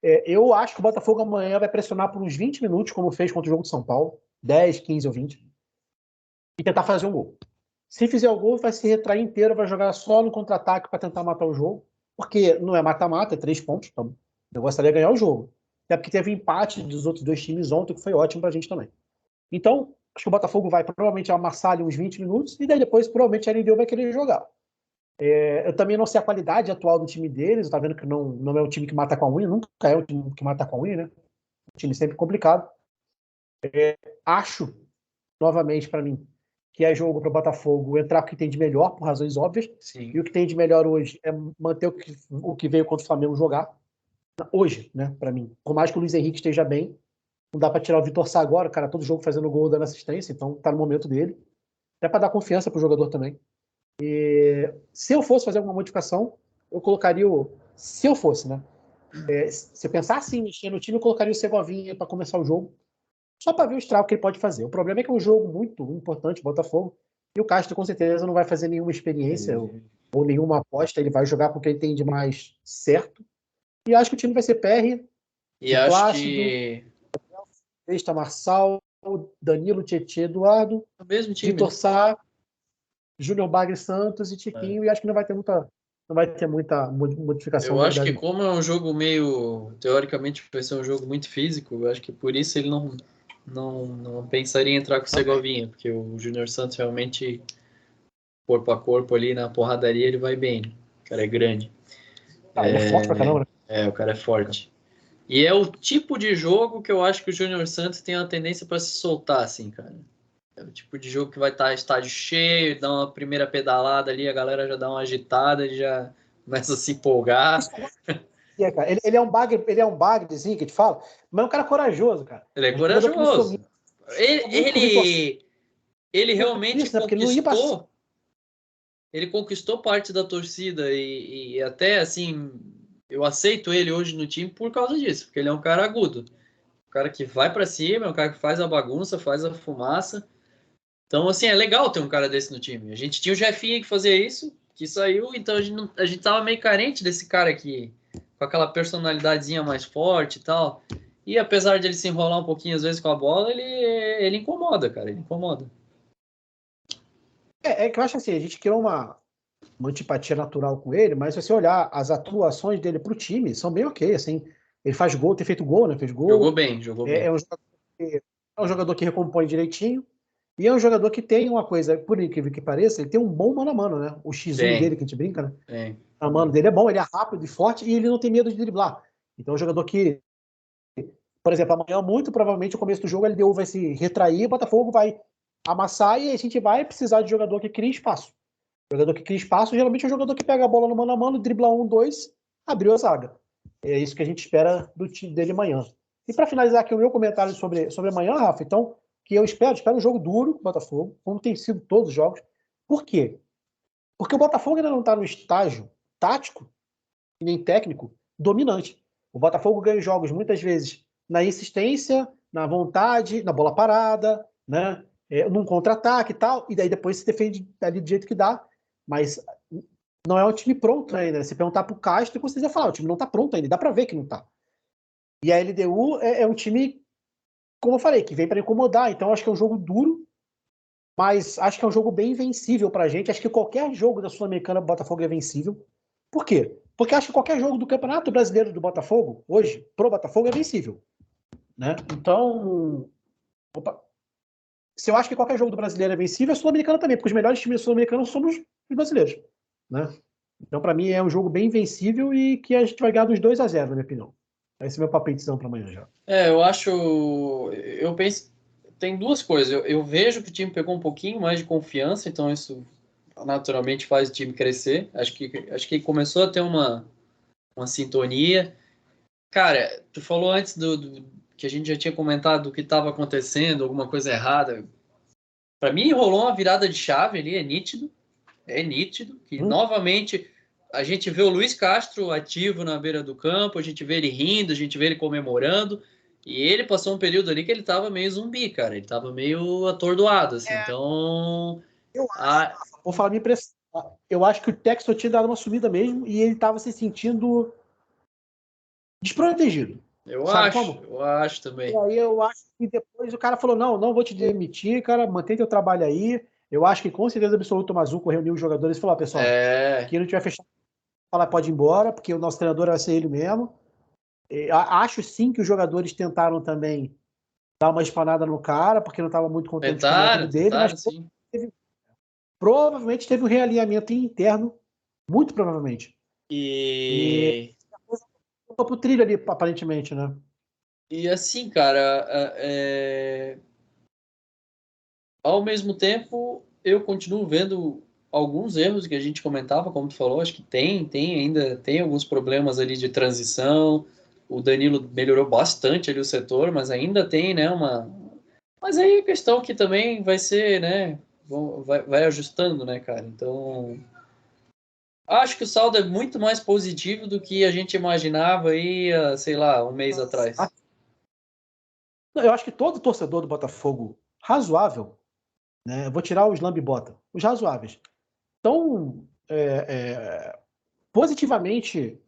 eu acho que o Botafogo amanhã vai pressionar por uns 20 minutos, como fez contra o jogo de São Paulo, 10, 15 ou 20, e tentar fazer um gol. Se fizer o gol, vai se retrair inteiro, vai jogar só no contra-ataque para tentar matar o jogo, porque não é mata-mata, é 3 pontos, então o negócio ali é ganhar o jogo. Até porque teve empate dos outros 2 times ontem, que foi ótimo pra gente também. Então, acho que o Botafogo vai provavelmente amassar ali uns 20 minutos, e daí depois provavelmente a LDU vai querer jogar. Eu também não sei a qualidade atual do time deles, tá vendo que não é um time que mata com a unha, nunca é um time que mata com a unha, né? Um time sempre complicado. Acho, novamente, para mim, que é jogo para o Botafogo entrar com o que tem de melhor, por razões óbvias.
Sim.
E o que tem de melhor hoje é manter o que veio contra o Flamengo jogar. Hoje, né, para mim. Por mais que o Luiz Henrique esteja bem, não dá para tirar o Vitor Sá agora, o cara todo jogo fazendo gol, dando assistência, então tá no momento dele. Até para dar confiança pro jogador também. Se eu fosse fazer alguma modificação, eu colocaria se eu fosse, né? Se eu pensar assim, mexer no time, eu colocaria o Segovinha para começar o jogo, só para ver o estrago que ele pode fazer. O problema é que é um jogo muito importante, Botafogo, e o Castro com certeza não vai fazer nenhuma experiência ou nenhuma aposta, ele vai jogar com o que ele tem de mais certo. E acho que o time vai ser PR,
E
de
acho
Plácido,
que.
Esta Marçal, Danilo, Tietê, Eduardo,
É o mesmo time,
Vitor
né?
Sá, Júnior Bagre Santos e Tiquinho, e acho que não vai ter muita modificação,
Eu
na
acho que
verdade, não.
como é um jogo meio, teoricamente vai ser um jogo muito físico, eu acho que por isso ele não pensaria em entrar com o Segovinha, porque o Júnior Santos realmente, corpo a corpo ali na porradaria, ele vai bem, né? O cara é grande.
Ah, ele é forte pra caramba, né?
O cara é forte. E é o tipo de jogo que eu acho que o Júnior Santos tem uma tendência para se soltar, assim, cara. É o tipo de jogo que vai estar estádio cheio, dá uma primeira pedalada ali, a galera já dá uma agitada, já começa a se empolgar.
Cara. Ele é um bagrezinho que te fala, mas é um cara corajoso, cara.
Ele é
É um jogador que me
corajoso.
soube muito com o Vitor Sá,
Ele realmente
isso, né? Porque ele não ia passar.
ele conquistou parte da torcida e até assim, eu aceito ele hoje no time por causa disso, porque ele é um cara agudo, um cara que vai para cima, é um cara que faz a bagunça, faz a fumaça. Então, assim, é legal ter um cara desse no time. A gente tinha o Jefinho que fazia isso, que saiu, então a gente tava meio carente desse cara aqui, com aquela personalidadezinha mais forte e tal. E apesar de ele se enrolar um pouquinho às vezes com a bola, ele incomoda, cara, ele incomoda.
É que eu acho assim, a gente criou uma antipatia natural com ele, mas se você olhar as atuações dele pro time, são bem ok, assim. Ele faz gol, tem feito gol, né? Fez
Jogou
gol.
bem, jogou
É,
bem.
é um jogador que recompõe direitinho. E é um jogador que tem uma coisa, por incrível que pareça, ele tem um bom mano a mano, né? O X1
Tem,
dele, que a gente brinca, né?
tem.
A mano dele é bom, ele é rápido e forte e ele não tem medo de driblar. Então é um jogador que, por exemplo, amanhã, muito provavelmente, no começo do jogo, a LDU vai se retrair, o Botafogo vai amassar e a gente vai precisar de jogador que cria espaço. Jogador que cria espaço, geralmente é um jogador que pega a bola no mano a mano, dribla um, dois, abriu a zaga. É isso que a gente espera do time dele amanhã. E para finalizar aqui o meu comentário sobre amanhã, Rafa, então, que eu espero um jogo duro do Botafogo, como tem sido todos os jogos. Por quê? Porque o Botafogo ainda não está no estágio tático e nem técnico dominante. O Botafogo ganha os jogos muitas vezes na insistência, na vontade, na bola parada, né? Num contra-ataque e tal, e daí depois se defende ali do jeito que dá, mas não é um time pronto ainda. Se perguntar pro Castro, vocês iam falar, o time não tá pronto ainda, dá pra ver que não tá. E a LDU é um time, como eu falei, que vem para incomodar, então acho que é um jogo duro, mas acho que é um jogo bem vencível pra gente. Acho que qualquer jogo da Sul-Americana do Botafogo é vencível. Por quê? Porque acho que qualquer jogo do Campeonato Brasileiro do Botafogo, hoje, pro Botafogo, é vencível. Né? Então, se eu acho que qualquer jogo do brasileiro é vencível, é sul-americano também, porque os melhores times sul-americanos somos os brasileiros. Né? Então, para mim, é um jogo bem vencível e que a gente vai ganhar dos 2-0, na minha opinião. Esse é meu palpitezão para amanhã já.
Eu acho. Eu penso. Tem duas coisas. Eu vejo que o time pegou um pouquinho mais de confiança, então isso naturalmente faz o time crescer. Acho que começou a ter uma sintonia. Cara, tu falou antes que a gente já tinha comentado do que estava acontecendo, alguma coisa errada. Para mim, rolou uma virada de chave ali, é nítido, que novamente a gente vê o Luiz Castro ativo na beira do campo, a gente vê ele rindo, a gente vê ele comemorando, e ele passou um período ali que ele tava meio zumbi, cara, ele tava meio atordoado, assim, então...
Eu acho, vou falar minha impressão. Eu acho que o Textor tinha dado uma subida mesmo e ele estava se sentindo desprotegido. Sabe como?
Eu acho
E
também.
aí eu acho que depois o cara falou, não vou te demitir, cara, mantém teu trabalho aí. Eu acho que com certeza absoluto o Mazuco reuniu os jogadores e falou, pessoal, quem não tiver fechado, fala pode ir embora, porque o nosso treinador vai ser ele mesmo. Acho sim que os jogadores tentaram também dar uma espanada no cara, porque não estava muito contente com o método dele, mas
Tentaram, sim.
provavelmente teve um realinhamento interno, muito provavelmente. E
E,
voltou pro trilho ali, aparentemente, né?
e assim, cara, ao mesmo tempo, eu continuo vendo alguns erros que a gente comentava, como tu falou, acho que ainda tem alguns problemas ali de transição. O Danilo melhorou bastante ali o setor, mas ainda tem, né, mas aí a questão que também vai ser, né, vai ajustando, né, cara? Então, acho que o saldo é muito mais positivo do que a gente imaginava aí, sei lá, um mês atrás.
Eu acho que todo torcedor do Botafogo razoável, né? Eu vou tirar os lambibota, os razoáveis, estão positivamente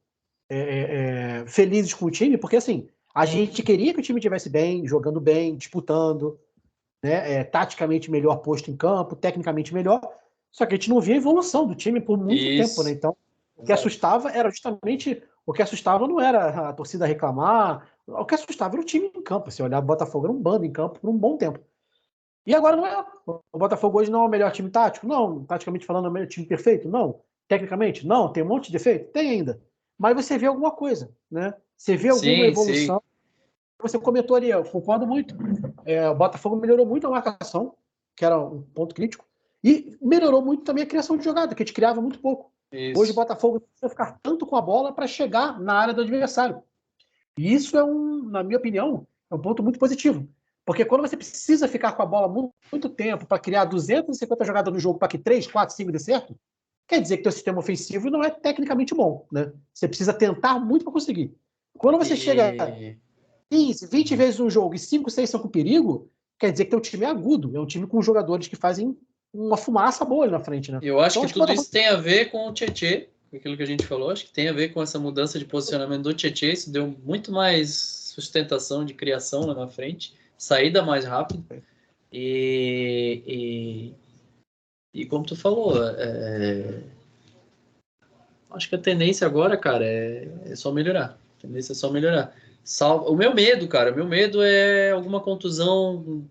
felizes com o time, porque assim, a gente queria que o time estivesse bem, jogando bem, disputando, né? Taticamente melhor posto em campo, tecnicamente melhor, só que a gente não via a evolução do time por muito tempo, né?
Isso.
Então, o que
Exato.
assustava era justamente. O que assustava não era a torcida reclamar, o que assustava era o time em campo. Se olhar, o Botafogo era um bando em campo por um bom tempo. E agora não é. O Botafogo hoje não é o melhor time tático? Não. Taticamente falando, é o melhor time perfeito? Não. Tecnicamente? Não. Tem um monte de defeito? Tem ainda. Mas você vê alguma coisa, né? Você vê alguma
Sim, sim.
evolução. Você comentou ali, eu concordo muito. O Botafogo melhorou muito a marcação, que era um ponto crítico, e melhorou muito também a criação de jogada, que a gente criava muito pouco. Hoje o
Isso.
Botafogo não precisa ficar tanto com a bola para chegar na área do adversário. E isso na minha opinião, é um ponto muito positivo. Porque quando você precisa ficar com a bola muito tempo para criar 250 jogadas no jogo para que 3, 4, 5 dê certo, quer dizer que o sistema ofensivo não é tecnicamente bom. Né? Você precisa tentar muito para conseguir. Quando você chega
E
15, 20 vezes um jogo e 5, 6 são com perigo, quer dizer que teu time é agudo. É um time com jogadores que fazem uma fumaça boa ali na frente. Né?
eu acho
Então
que
acho que o
tudo
Botafogo.
isso tem a ver com o Tietê, com aquilo que a gente falou. Acho que tem a ver com essa mudança de posicionamento do Tietê. Isso deu muito mais sustentação de criação lá na frente, saída mais rápida. E, e como tu falou, acho que a tendência agora, cara, é só melhorar. A tendência é só melhorar. O meu medo, cara, o meu medo é alguma contusão,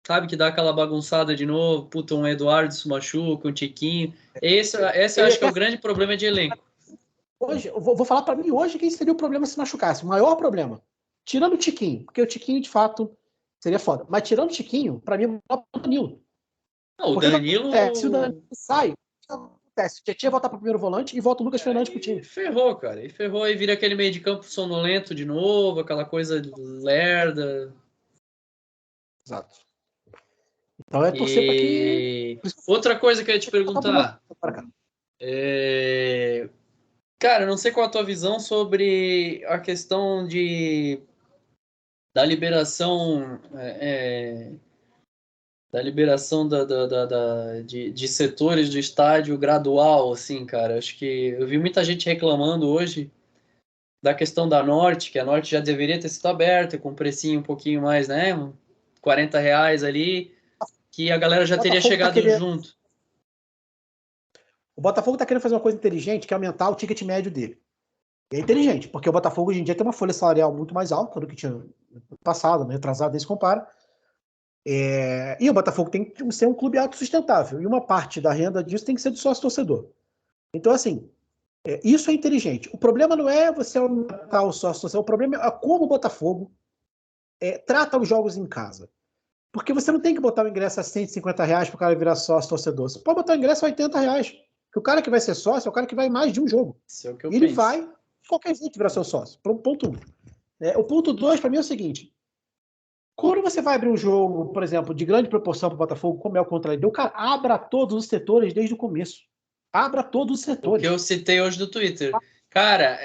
sabe, que dá aquela bagunçada de novo. Puta, um Eduardo se machuca, um Tiquinho. Esse eu acho que é o grande problema de elenco.
Hoje, eu vou falar para mim hoje quem seria o problema se machucasse. O maior problema. Tirando o Tiquinho, porque o Tiquinho, de fato, seria foda. Mas tirando o Tiquinho, para mim, é o Danilo.
Não, o
Porque o que acontece? Se o Danilo
Danilo
sai, o que acontece? O Tietchan volta para o primeiro volante e volta o Lucas Fernandes pro
aí
time.
ferrou, cara. E ferrou, aí vira aquele meio de campo sonolento de novo, aquela coisa lerda.
Exato. Então é torcer para que.
E outra coisa que eu ia te
Botar o Bruno
perguntar,
para cá.
é, Cara, não sei qual a tua visão sobre a questão da liberação da liberação de setores do estádio gradual, assim, cara. Acho que eu vi muita gente reclamando hoje da questão da Norte, que a Norte já deveria ter sido aberta com um precinho um pouquinho mais, né? R$ 40 ali, que a galera já
O
teria
Botafogo tá
chegado
querendo,
junto.
o Botafogo tá querendo fazer uma coisa inteligente, que é aumentar o ticket médio dele. E é inteligente, porque o Botafogo hoje em dia tem uma folha salarial muito mais alta do que tinha no passado, né? Retrasado, nem se compara. E o Botafogo tem que ser um clube autossustentável. E uma parte da renda disso tem que ser do sócio-torcedor. Então, assim, isso é inteligente. O problema não é você aumentar o sócio-torcedor, o problema é como o Botafogo trata os jogos em casa. Porque você não tem que botar o ingresso a R$ 150 para o cara virar sócio-torcedor. Você pode botar o ingresso a R$ 80. Que o cara que vai ser sócio é o cara que vai mais de um jogo.
Isso é o que eu
E ele
penso.
vai de qualquer jeito virar seu sócio. Ponto 1. O ponto 2, para mim, é o seguinte. Quando você vai abrir um jogo, por exemplo, de grande proporção para o Botafogo, como é o contra o cara, abra todos os setores desde o começo. Abra todos os
O que
setores.
eu citei hoje no Twitter. Cara,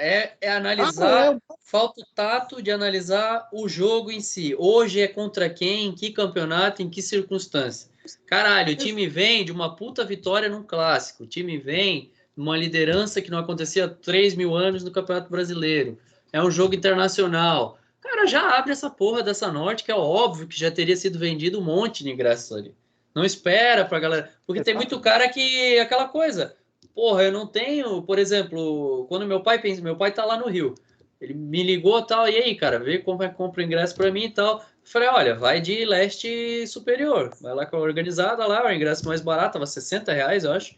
analisar. Falta o tato de analisar o jogo em si. Hoje é contra quem, em que campeonato, em que circunstância. Caralho, o time vem de uma puta vitória num clássico. O time vem de uma liderança que não acontecia há 3.000 anos no Campeonato Brasileiro. É um jogo internacional. Cara, já abre essa porra dessa Norte, que é óbvio que já teria sido vendido um monte de ingressos ali. Não espera pra galera. Porque tem muito cara que. Aquela coisa. Porra, eu não tenho. Por exemplo, quando meu pai pensa. Meu pai tá lá no Rio. Ele me ligou e tal, e aí, cara, vê como é que compra o ingresso para mim e tal. Falei, olha, vai de leste superior. Vai lá com a organizada lá, o ingresso mais barato, tava R$ 60, eu acho.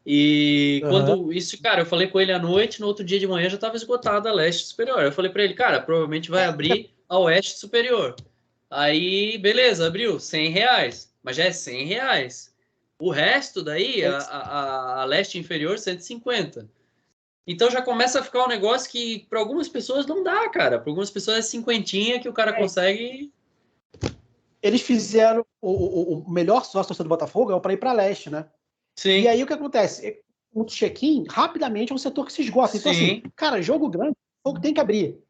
E quando isso, cara, eu falei com ele à noite, no outro dia de manhã já tava esgotada a leste superior. Eu falei para ele, cara, provavelmente vai abrir a oeste superior. Aí, beleza, abriu, R$ 100. Mas já é R$ 100. O resto daí, a leste inferior, 150. Então já começa a ficar um negócio que para algumas pessoas não dá, cara. Para algumas pessoas é cinquentinha que o cara consegue.
Eles fizeram o melhor sócio do Botafogo é para ir para leste, né?
Sim.
E aí o que acontece? O check-in rapidamente é um setor que se esgota. Então,
Sim.
assim, cara, jogo grande, o Botafogo tem que abrir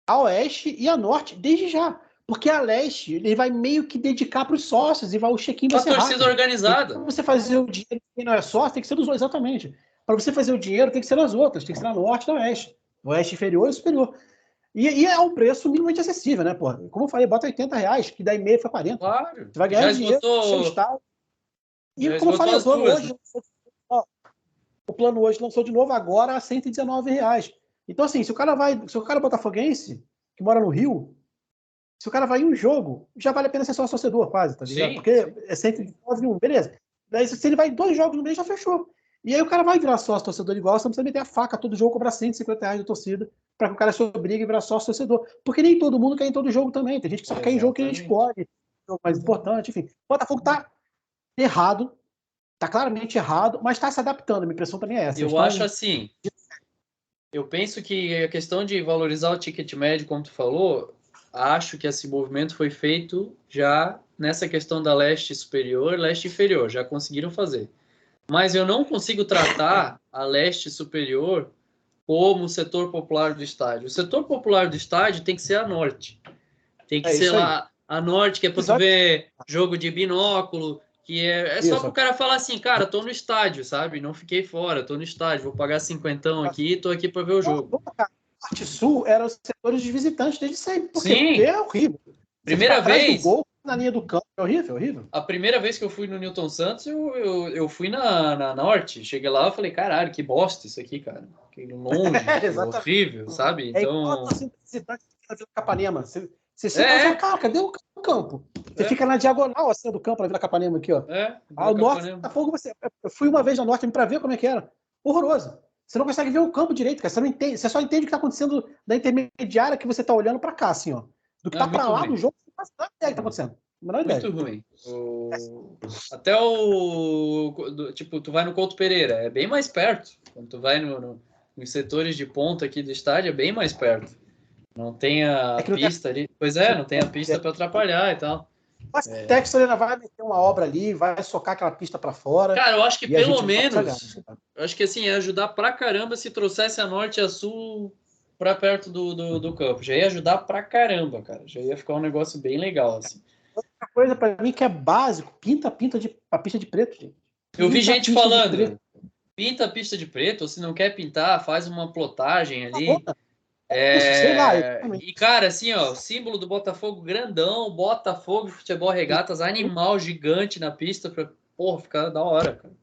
a oeste e a norte desde já. Porque a leste ele vai meio que dedicar para os sócios e o check-in vai ser rápido.
A torcida organizada.
Para você fazer o dinheiro, quem não é sócio, tem que ser dos dois, exatamente. Para você fazer o dinheiro, tem que ser nas outras, tem que ser na norte e na oeste. Oeste inferior e superior. E é um preço minimamente acessível, né, pô? Como eu falei, bota R$ 80, que daí meio foi 40.
Claro.
Você vai ganhar
Já
dinheiro
esgotou...
no seu estado. E
já
como eu falei, o plano hoje lançou de novo agora a R$ 119. Então, assim, se o cara botafoguense, que mora no Rio, se o cara vai em um jogo, já vale a pena ser só torcedor, quase, tá ligado?
Sim,
porque
sim.
é 119 um, beleza. Daí, se ele vai em 2 jogos no mês, já fechou. E aí o cara vai virar sócio torcedor igual, você não precisa meter a faca todo jogo, cobrar R$ 150 da torcida, para que o cara se obrigue a virar sócio torcedor. Porque nem todo mundo quer em todo jogo também. Tem gente que só quer em jogo que a gente pode, jogo mais importante, enfim. O Botafogo tá errado, tá claramente errado, mas tá se adaptando. A minha impressão também é essa.
Eu acho assim. Eu penso que a questão de valorizar o ticket médio, como tu falou, acho que esse movimento foi feito já nessa questão da leste superior, leste inferior, já conseguiram fazer. Mas eu não consigo tratar a leste superior como o setor popular do estádio. O setor popular do estádio tem que ser a norte. Tem que ser lá a norte, que é para tu ver jogo de binóculo, que é só para o cara falar assim, cara, tô no estádio, sabe? Não fiquei fora, tô no estádio, vou pagar cinquentão aqui, tô aqui para ver o jogo.
A parte sul eram os setores de visitantes desde sempre. Por quê?
Sim.
Porque é horrível.
Primeira vez.
Do gol, na linha do campo, é horrível, horrível.
A primeira vez que eu fui no Newton Santos, eu fui na Norte. Cheguei lá e falei, caralho, que bosta isso aqui, cara. Que longe, horrível, sabe? Então.
Assim, visitante na Vila Capanema. Você chega e fala, cara, cadê o campo? Você fica na diagonal assim do campo, na Vila Capanema aqui, ó. O norte, Botafogo, eu fui uma vez na Norte para ver como é que era. Horroroso. Você não consegue ver o campo direito, cara. Você não entende, você só entende o que está acontecendo da intermediária que você está olhando para cá, assim, ó. Do que tá para lá do jogo, você não faz ideia do que tá acontecendo.
Muito ruim. Até tipo, tu vai no Couto Pereira, é bem mais perto. Quando tu vai nos setores de ponta aqui do estádio, é bem mais perto. Não tem a pista ali. Pois é, não tem a pista para atrapalhar e tal.
Mas o Texas ainda vai meter uma obra ali, vai socar aquela pista para fora.
Cara, eu acho que pelo menos Eu acho que assim, ia ajudar pra caramba se trouxesse a norte e a sul pra perto do campo. Já ia ajudar pra caramba, cara. Já ia ficar um negócio bem legal, assim.
Outra coisa pra mim que é básico, pinta a pista de preto, gente.
Eu vi
Pinta a
gente
pista de preto.
falando, pinta a pista de preto, ou se não quer pintar, faz uma plotagem ali.
Isso, sei lá.
E, cara, assim, ó, o símbolo do Botafogo grandão, Botafogo Futebol Regatas, animal gigante na pista, pra, porra, ficar da hora, cara.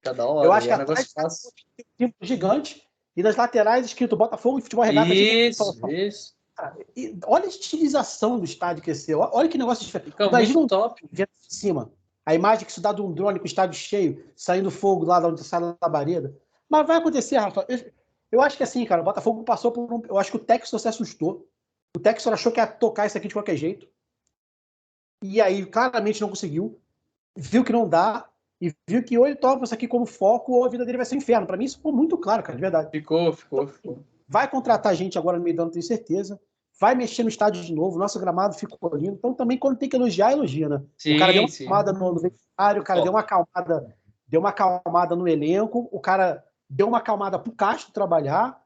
Ficar da
Eu
hora,
acho
e
que
é um negócio
atrás
fácil.
tem um símbolo gigante e nas laterais escrito Botafogo e Futebol Regata.
Isso.
E olha a estilização do estádio que esse. Olha que negócio diferente.
Fica
Imagina
muito top.
vendo de cima. A imagem que se dá de um drone com o estádio cheio, saindo fogo lá de onde sai a labareda. Mas vai acontecer, Rafa. Eu acho que assim, cara, o Botafogo passou por um. Eu acho que o Textor se assustou. O Textor achou que ia tocar isso aqui de qualquer jeito. E aí, claramente, não conseguiu. Viu que não dá. E viu que ou ele toma isso aqui como foco ou a vida dele vai ser um inferno. Pra mim, isso ficou muito claro, cara, de verdade.
Ficou.
Vai contratar gente agora no meio do ano, tenho certeza. Vai mexer no estádio de novo. Nosso gramado ficou lindo. Então, também, quando tem que elogiar, elogia, né?
Sim,
o cara deu uma
sim.
acalmada no vestiário, o cara deu uma acalmada no elenco, o cara deu uma acalmada pro Castro trabalhar,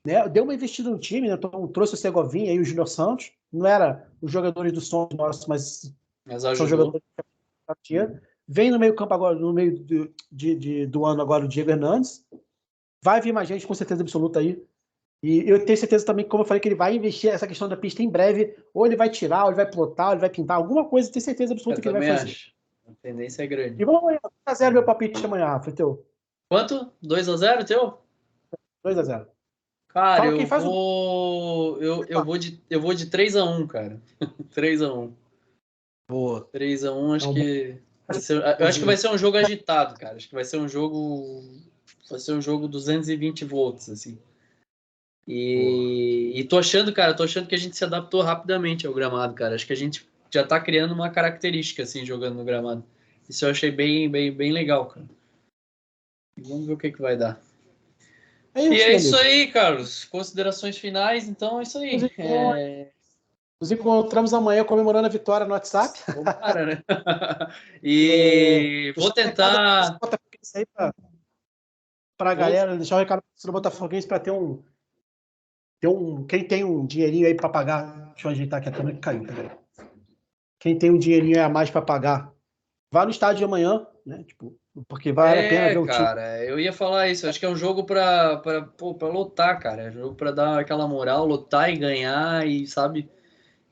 né? Deu uma investida no time, né? Então, trouxe o Segovinha e o Júnior Santos. Não era os jogadores do sonho nosso, mas são
ajudou.
jogadores que vem no meio campo agora, no meio do ano agora o Diego Hernandes. Vai vir mais gente, com certeza absoluta aí. E eu tenho certeza também, como eu falei, que ele vai investir essa questão da pista em breve. Ou ele vai tirar, ou ele vai plotar, ou ele vai pintar. Alguma coisa, tenho certeza absoluta que ele vai fazer.
Acho. A tendência é grande.
E vamos amanhã. 2x0 meu palpite amanhã, Rafa. Teu.
Quanto? 2-0 teu?
2x0.
Cara,
Fala quem faz
eu vou de 3-1, cara. 3-1.
Boa.
3-1, acho
Então,
que eu acho que vai ser um jogo agitado, cara. Acho que vai ser um jogo 220 volts, assim. E tô achando que a gente se adaptou rapidamente ao gramado, cara. Acho que a gente já tá criando uma característica, assim, jogando no gramado. Isso eu achei bem legal, cara. E vamos ver o que vai dar. E é isso aí, Carlos. Considerações finais, então é isso aí.
Nos encontramos amanhã comemorando a vitória no WhatsApp.
Para, né? E vou tentar.
Para a galera, deixar o recado do Botafoguense para ter um. Quem tem um dinheirinho aí para pagar. Deixa eu ajeitar aqui a câmera que caiu. Quem tem um dinheirinho a mais para pagar, vá no estádio de amanhã, né? Tipo, porque vale a pena ver o time.
Cara, eu ia falar isso. Acho que é um jogo para lotar, cara. É um jogo para dar aquela moral, lotar e ganhar, e sabe.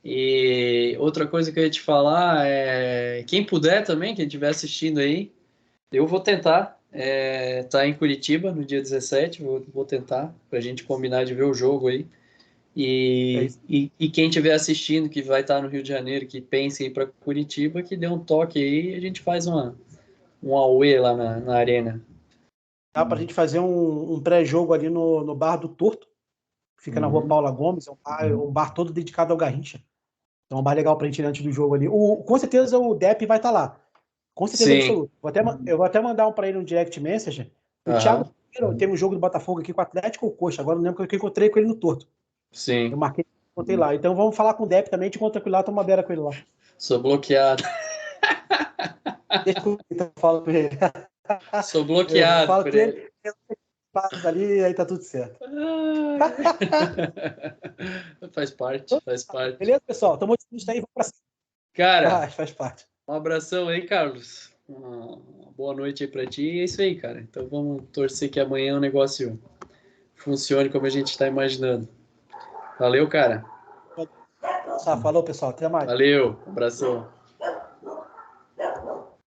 E outra coisa que eu ia te falar é quem puder também, quem estiver assistindo aí, eu vou tentar tá em Curitiba no dia 17, vou tentar pra gente combinar de ver o jogo aí. E quem estiver assistindo que vai estar no Rio de Janeiro, que pense em ir para Curitiba, que dê um toque aí e a gente faz um auê lá na arena.
Dá pra gente fazer um pré-jogo ali no Bar do Torto, que fica na rua Paula Gomes, é um bar todo dedicado ao Garrincha. Então é um bar legal pra gente ir antes do jogo ali. Com certeza o Depp vai estar lá. Com certeza absoluta. Eu vou até mandar um para ele no direct message. O Thiago teve um jogo do Botafogo aqui com o Atlético ou Coxa. Agora não lembro que eu encontrei com ele no Torto.
Sim.
Eu marquei, contei lá. Então vamos falar com o Depp também, te encontro aqui lá, toma uma beira com ele lá.
Sou bloqueado.
Deixa eu falar com ele.
Sou bloqueado.
Eu falo com ele, passa ali, aí tá tudo certo.
Faz parte.
Beleza, pessoal? Tamo disposto aí, vamos pra cima.
Cara,
faz parte.
Um abração aí, Carlos. Uma boa noite aí pra ti. E é isso aí, cara. Então vamos torcer que amanhã o negócio funcione como a gente está imaginando. Valeu, cara.
Falou, pessoal. Até mais.
Valeu. Abração.